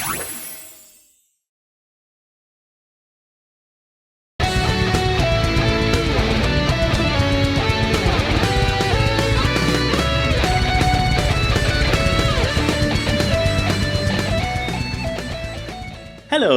Hello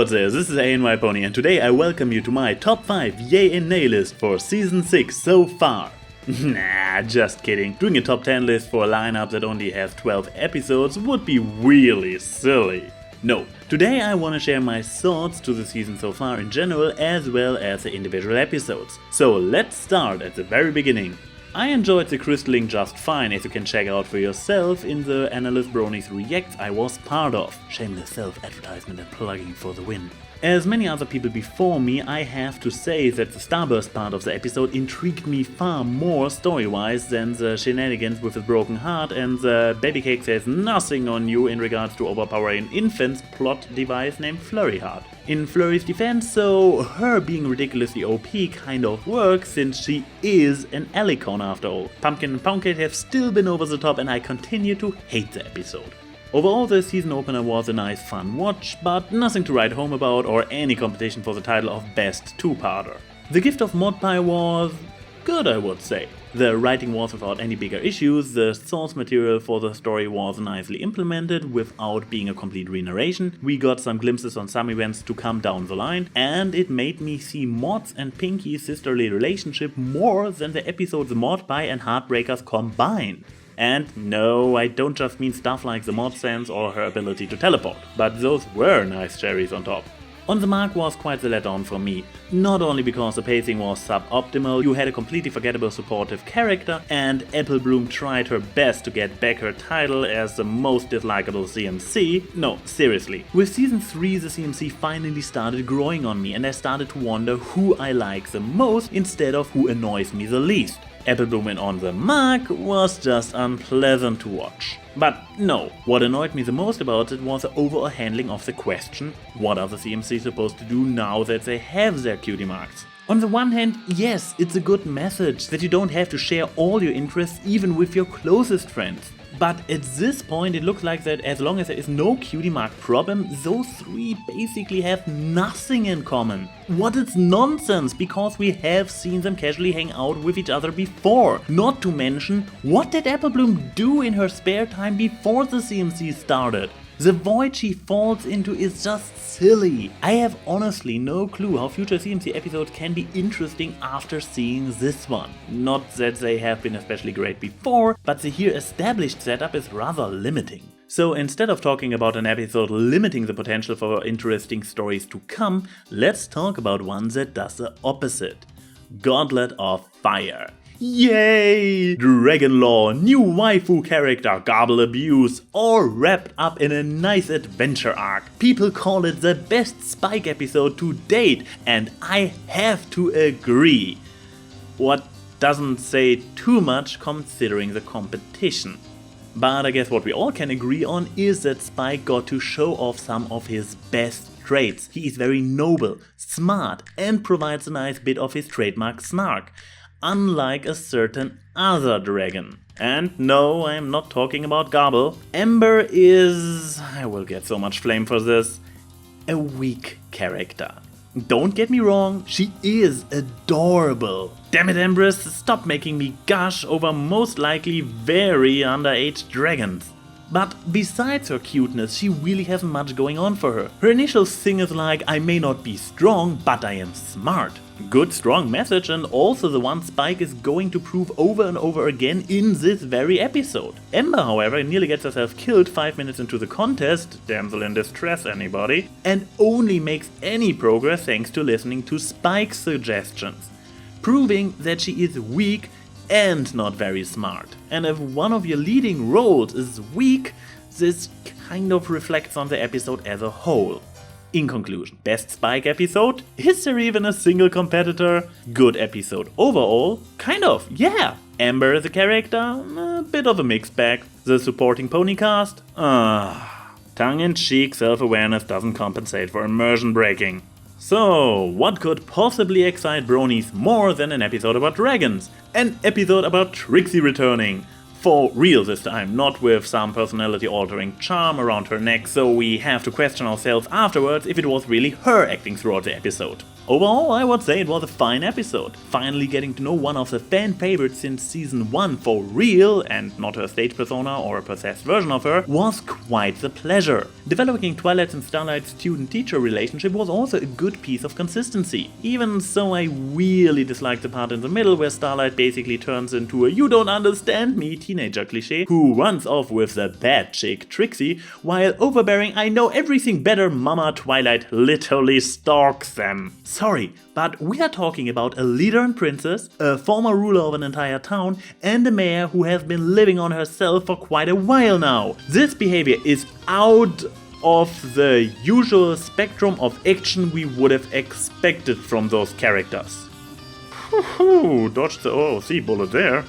there, this is ANYPony and today I welcome you to my top 5 yay and nay list for season 6 so far. Nah, just kidding. Doing a top 10 list for a lineup that only has 12 episodes would be really silly. No, today I want to share my thoughts to the season so far in general as well as the individual episodes. So let's start at the very beginning. I enjoyed the crystalling just fine, as you can check out for yourself in the Analyst Bronies Reacts I was part of. Shameless self-advertisement and plugging for the win. As many other people before me, I have to say that the Starburst part of the episode intrigued me far more story-wise than the shenanigans with the broken heart and the baby cake says nothing on you in regards to overpowering an infant's plot device named Flurry Heart. In Flurry's defense, so her being ridiculously OP kind of works since she is an Alicon after all. Pumpkin and Poundcake have still been over the top and I continue to hate the episode. Overall, the season opener was a nice fun watch, but nothing to write home about or any competition for the title of Best Two-Parter. The gift of Modpie was good, I would say. The writing was without any bigger issues, the source material for the story was nicely implemented without being a complete re-narration, we got some glimpses on some events to come down the line, and it made me see Mod's and Pinky's sisterly relationship more than the episodes Modpie and Heartbreakers combined. And no, I don't just mean stuff like the mod sense or her ability to teleport, but those were nice cherries on top. On the Mark was quite the letdown for me, not only because the pacing was suboptimal, you had a completely forgettable supportive character, and Applebloom tried her best to get back her title as the most dislikable CMC. No, seriously. With season 3 the CMC finally started growing on me and I started to wonder who I like the most instead of who annoys me the least. Applebloom on the Mark was just unpleasant to watch. But no, what annoyed me the most about it was the overall handling of the question, what are the CMC supposed to do now that they have their cutie marks? On the one hand, yes, it's a good message that you don't have to share all your interests even with your closest friends. But at this point it looks like that as long as there is no cutie mark problem, those three basically have nothing in common. What is nonsense, because we have seen them casually hang out with each other before. Not to mention, what did Applebloom do in her spare time before the CMC started? The void she falls into is just silly. I have honestly no clue how future CMC episodes can be interesting after seeing this one. Not that they have been especially great before, but the here established setup is rather limiting. So instead of talking about an episode limiting the potential for interesting stories to come, let's talk about one that does the opposite. Gauntlet of Fire. Yay! Dragon lore, new waifu character, Garble abuse, all wrapped up in a nice adventure arc. People call it the best Spike episode to date, and I have to agree. What doesn't say too much considering the competition. But I guess what we all can agree on is that Spike got to show off some of his best traits. He is very noble, smart, and provides a nice bit of his trademark snark. Unlike a certain other dragon. And no, I am not talking about Garble. Ember is, I will get so much flame for this, a weak character. Don't get me wrong, she is adorable. Damn it, Empress, stop making me gush over most likely very underage dragons. But besides her cuteness, she really hasn't much going on for her. Her initial thing is like, I may not be strong, but I am smart. Good strong message, and also the one Spike is going to prove over and over again in this very episode. Ember, however, nearly gets herself killed 5 minutes into the contest, damsel in distress anybody, and only makes any progress thanks to listening to Spike's suggestions, proving that she is weak and not very smart. And if one of your leading roles is weak, this kind of reflects on the episode as a whole. In conclusion, best Spike episode? Is there even a single competitor? Good episode overall? Kind of, yeah. Ember as a character? A bit of a mixed bag. The supporting pony cast? Tongue-in-cheek self-awareness doesn't compensate for immersion breaking. So, what could possibly excite bronies more than an episode about dragons? An episode about Trixie returning. For real this time, not with some personality-altering charm around her neck, so we have to question ourselves afterwards if it was really her acting throughout the episode. Overall, I would say it was a fine episode. Finally getting to know one of the fan favorites since season 1 for real, and not her stage persona or a possessed version of her, was quite the pleasure. Developing Twilight's and Starlight's student-teacher relationship was also a good piece of consistency. Even so, I really disliked the part in the middle where Starlight basically turns into a "you don't understand me" teenager cliché who runs off with the bad chick Trixie, while overbearing "I know everything better" Mama Twilight literally stalks them. Sorry, but we are talking about a leader and princess, a former ruler of an entire town, and a mayor who has been living on herself for quite a while now. This behavior is out of the usual spectrum of action we would have expected from those characters. Dodged the OOC bullet there.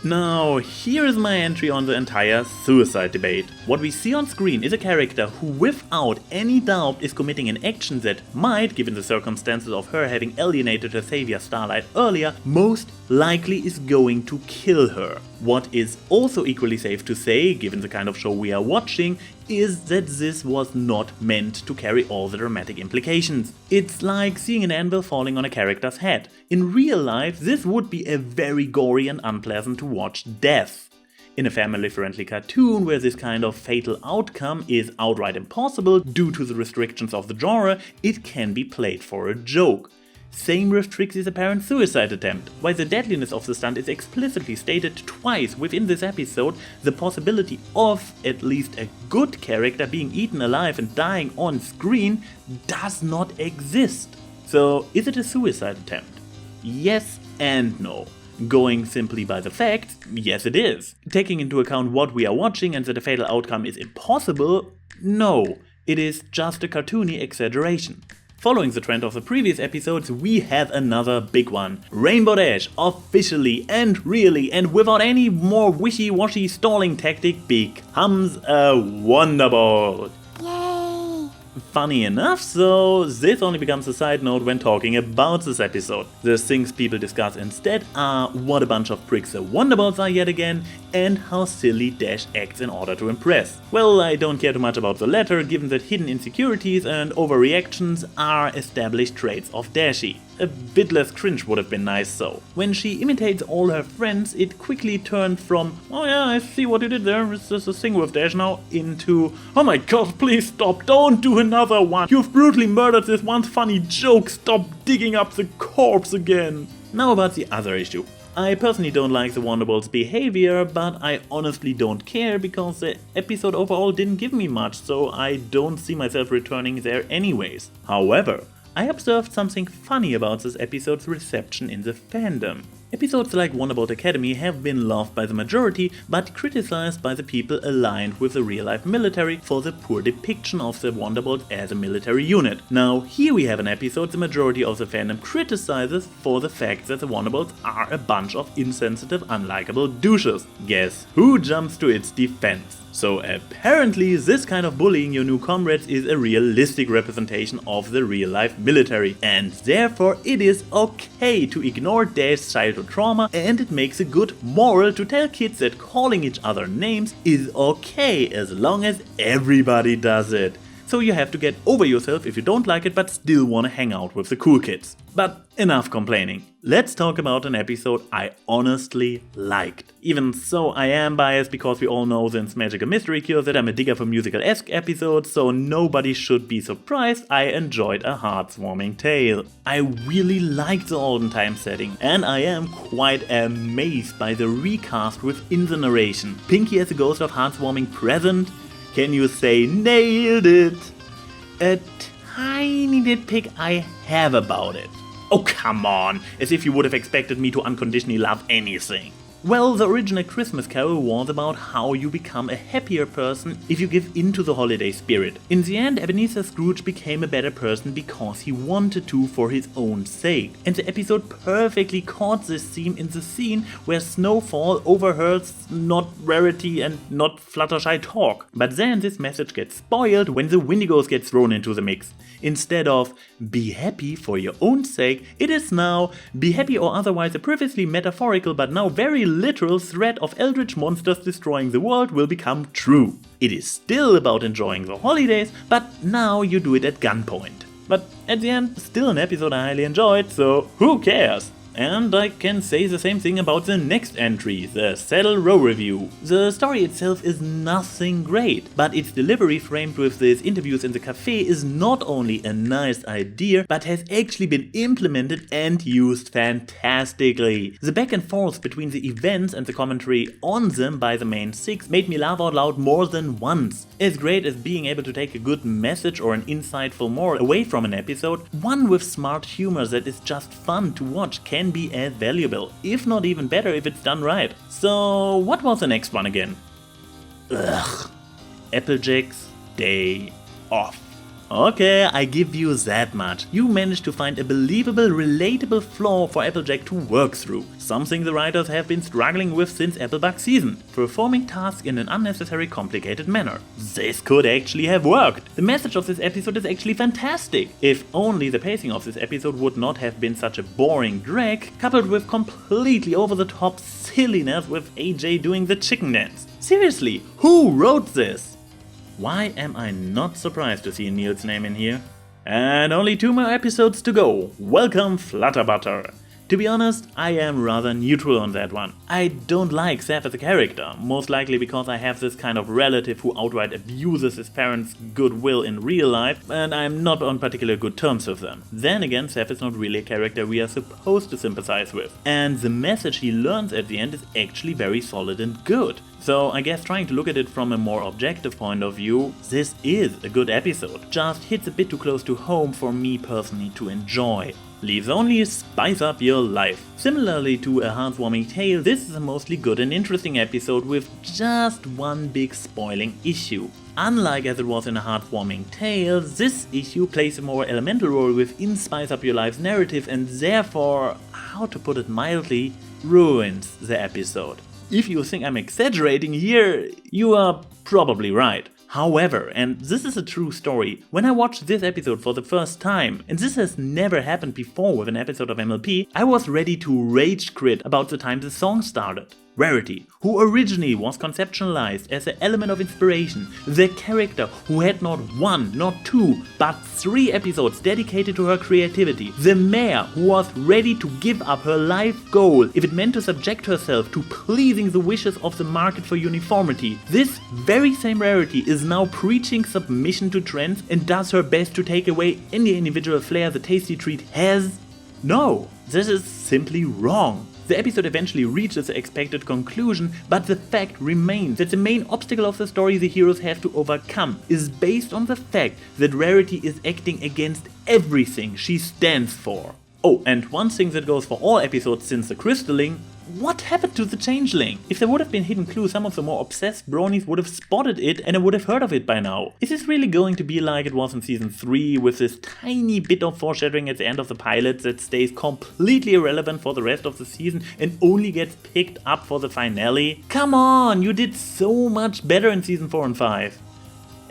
Now, here is my entry on the entire suicide debate. What we see on screen is a character who without any doubt is committing an action that might, given the circumstances of her having alienated her savior Starlight earlier, most likely is going to kill her. What is also equally safe to say, given the kind of show we are watching, is that this was not meant to carry all the dramatic implications. It's like seeing an anvil falling on a character's head. In real life, this would be a very gory and unpleasant to watch death. In a family-friendly cartoon where this kind of fatal outcome is outright impossible due to the restrictions of the genre, it can be played for a joke. Same with Trixie's apparent suicide attempt. While the deadliness of the stunt is explicitly stated twice within this episode, the possibility of at least a good character being eaten alive and dying on screen does not exist. So, is it a suicide attempt? Yes and no. Going simply by the facts, yes it is. Taking into account what we are watching and that a fatal outcome is impossible, no. It is just a cartoony exaggeration. Following the trend of the previous episodes, we have another big one. Rainbow Dash officially and really and without any more wishy-washy stalling tactic becomes a Wonderbolt. Yay! Funny enough though, this only becomes a side note when talking about this episode. The things people discuss instead are what a bunch of pricks the Wonderbolts are yet again, and how silly Dash acts in order to impress. Well, I don't care too much about the latter, given that hidden insecurities and overreactions are established traits of Dashie. A bit less cringe would have been nice though. When she imitates all her friends, it quickly turned from "oh yeah, I see what you did there, it's just a thing with Dash now," into "oh my god, please stop, don't do another one, you've brutally murdered this once funny joke, stop digging up the corpse again." Now about the other issue. I personally don't like the Wonderbolt's behavior, but I honestly don't care because the episode overall didn't give me much, so I don't see myself returning there anyways. However, I observed something funny about this episode's reception in the fandom. Episodes like Wonderbolt Academy have been loved by the majority, but criticized by the people aligned with the real-life military for the poor depiction of the Wonderbolt as a military unit. Now, here we have an episode the majority of the fandom criticizes for the fact that the Wonderbolts are a bunch of insensitive, unlikable douches. Guess who jumps to its defense? So apparently this kind of bullying your new comrades is a realistic representation of the real-life military, and therefore it is okay to ignore Dash's childhood trauma, and it makes a good moral to tell kids that calling each other names is okay as long as everybody does it. So you have to get over yourself if you don't like it but still want to hang out with the cool kids. But enough complaining. Let's talk about an episode I honestly liked. Even so, I am biased because we all know since Magic a Mystery Cure that I'm a digger for musical-esque episodes, so nobody should be surprised I enjoyed A Heartwarming Tale. I really liked the olden time setting, and I am quite amazed by the recast within the narration. Pinky as a ghost of Heartwarming present. Can you say nailed it? A tiny nitpick I have about it. Oh come on, as if you would have expected me to unconditionally love anything. Well, the original Christmas Carol was about how you become a happier person if you give in to the holiday spirit. In the end, Ebenezer Scrooge became a better person because he wanted to for his own sake. And the episode perfectly caught this theme in the scene where Snowfall overhears not Rarity and not Fluttershy talk. But then this message gets spoiled when the Wendigos get thrown into the mix. Instead of be happy for your own sake, it is now be happy or otherwise a previously metaphorical but now very literal threat of eldritch monsters destroying the world will become true. It is still about enjoying the holidays, but now you do it at gunpoint. But at the end, still an episode I highly enjoyed, so who cares? And I can say the same thing about the next entry, the Saddle Row review. The story itself is nothing great, but its delivery framed with these interviews in the cafe is not only a nice idea, but has actually been implemented and used fantastically. The back and forth between the events and the commentary on them by the main six made me laugh out loud more than once. As great as being able to take a good message or an insightful moral away from an episode, one with smart humor that is just fun to watch can be as valuable, if not even better if it's done right. So what was the next one again? Applejack's Day Off. Okay, I give you that much. You managed to find a believable, relatable flaw for Applejack to work through. Something the writers have been struggling with since Applebug season. Performing tasks in an unnecessary complicated manner. This could actually have worked. The message of this episode is actually fantastic. If only the pacing of this episode would not have been such a boring drag, coupled with completely over-the-top silliness with AJ doing the chicken dance. Seriously, who wrote this? Why am I not surprised to see Neil's name in here? And only 2 more episodes to go. Welcome Flutterbutter. To be honest, I am rather neutral on that one. I don't like Seth as a character, most likely because I have this kind of relative who outright abuses his parents' goodwill in real life, and I am not on particular good terms with them. Then again, Seth is not really a character we are supposed to sympathize with, and the message he learns at the end is actually very solid and good. So I guess trying to look at it from a more objective point of view, this is a good episode, just hits a bit too close to home for me personally to enjoy. Leaves only spice up your life. Similarly to a heartwarming tale, this is a mostly good and interesting episode with just one big spoiling issue. Unlike as it was in a heartwarming tale, this issue plays a more elemental role within Spice Up Your Life's narrative and therefore, how to put it mildly, ruins the episode. If you think I'm exaggerating here, you are probably right. However, and this is a true story, when I watched this episode for the first time, and this has never happened before with an episode of MLP, I was ready to rage quit about the time the song started. Rarity, who originally was conceptualized as an element of inspiration, the character who had not 1, not 2, but 3 episodes dedicated to her creativity, the mayor who was ready to give up her life goal if it meant to subject herself to pleasing the wishes of the market for uniformity. This very same Rarity is now preaching submission to trends and does her best to take away any individual flair the tasty treat has? No, this is simply wrong. The episode eventually reaches the expected conclusion, but the fact remains that the main obstacle of the story the heroes have to overcome is based on the fact that Rarity is acting against everything she stands for. Oh, and one thing that goes for all episodes since the Crystalling: what happened to the Changeling? If there would have been hidden clues, some of the more obsessed bronies would have spotted it and I would have heard of it by now. Is this really going to be like it was in season 3 with this tiny bit of foreshadowing at the end of the pilot that stays completely irrelevant for the rest of the season and only gets picked up for the finale? Come on, you did so much better in season 4 and 5.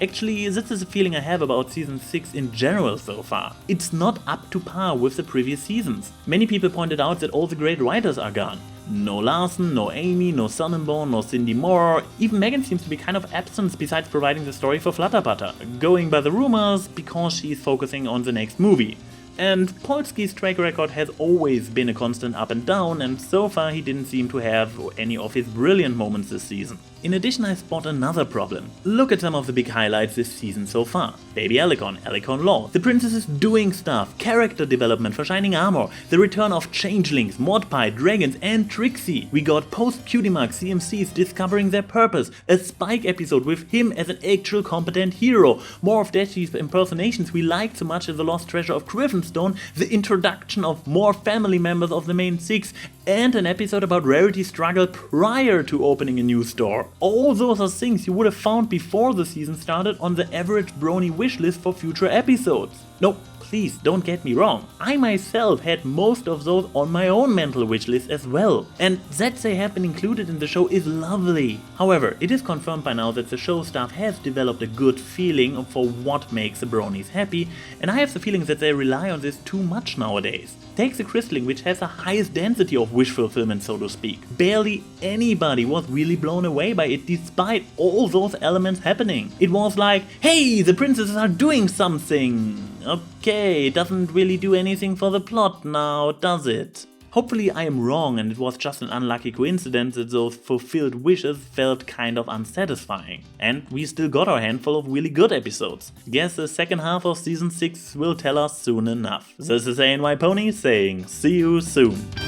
Actually, this is a feeling I have about season 6 in general so far. It's not up to par with the previous seasons. Many people pointed out that all the great writers are gone. No Larson, no Amy, no Sonnenborn, no Cindy Moore. Even Megan seems to be kind of absent besides providing the story for Flutterbutter, going by the rumors because she's focusing on the next movie. And Polsky's track record has always been a constant up and down, and so far he didn't seem to have any of his brilliant moments this season. In addition, I spot another problem. Look at some of the big highlights this season so far. Baby Alicon, Alicon Law, the princesses doing stuff, character development for Shining Armor, the return of Changelings, Mordpie, Dragons and Trixie. We got post-Cutie-Mark CMCs discovering their purpose, a Spike episode with him as an actual competent hero, more of Dashy's impersonations we liked so much in The Lost Treasure of Griffenstone, the introduction of more family members of the main six, and an episode about Rarity's struggle prior to opening a new store. All those are things you would have found before the season started on the average brony wishlist for future episodes. No, please don't get me wrong, I myself had most of those on my own mental wish list as well, and that they have been included in the show is lovely. However, it is confirmed by now that the show staff has developed a good feeling for what makes the bronies happy, and I have the feeling that they rely on this too much nowadays. Take the crystalling, which has the highest density of wish fulfillment, so to speak. Barely anybody was really blown away by it despite all those elements happening. It was like, hey, the princesses are doing something. Okay, it doesn't really do anything for the plot now, does it? Hopefully I am wrong and it was just an unlucky coincidence that those fulfilled wishes felt kind of unsatisfying. And we still got our handful of really good episodes. Guess the second half of season 6 will tell us soon enough. This is ANY Pony saying see you soon.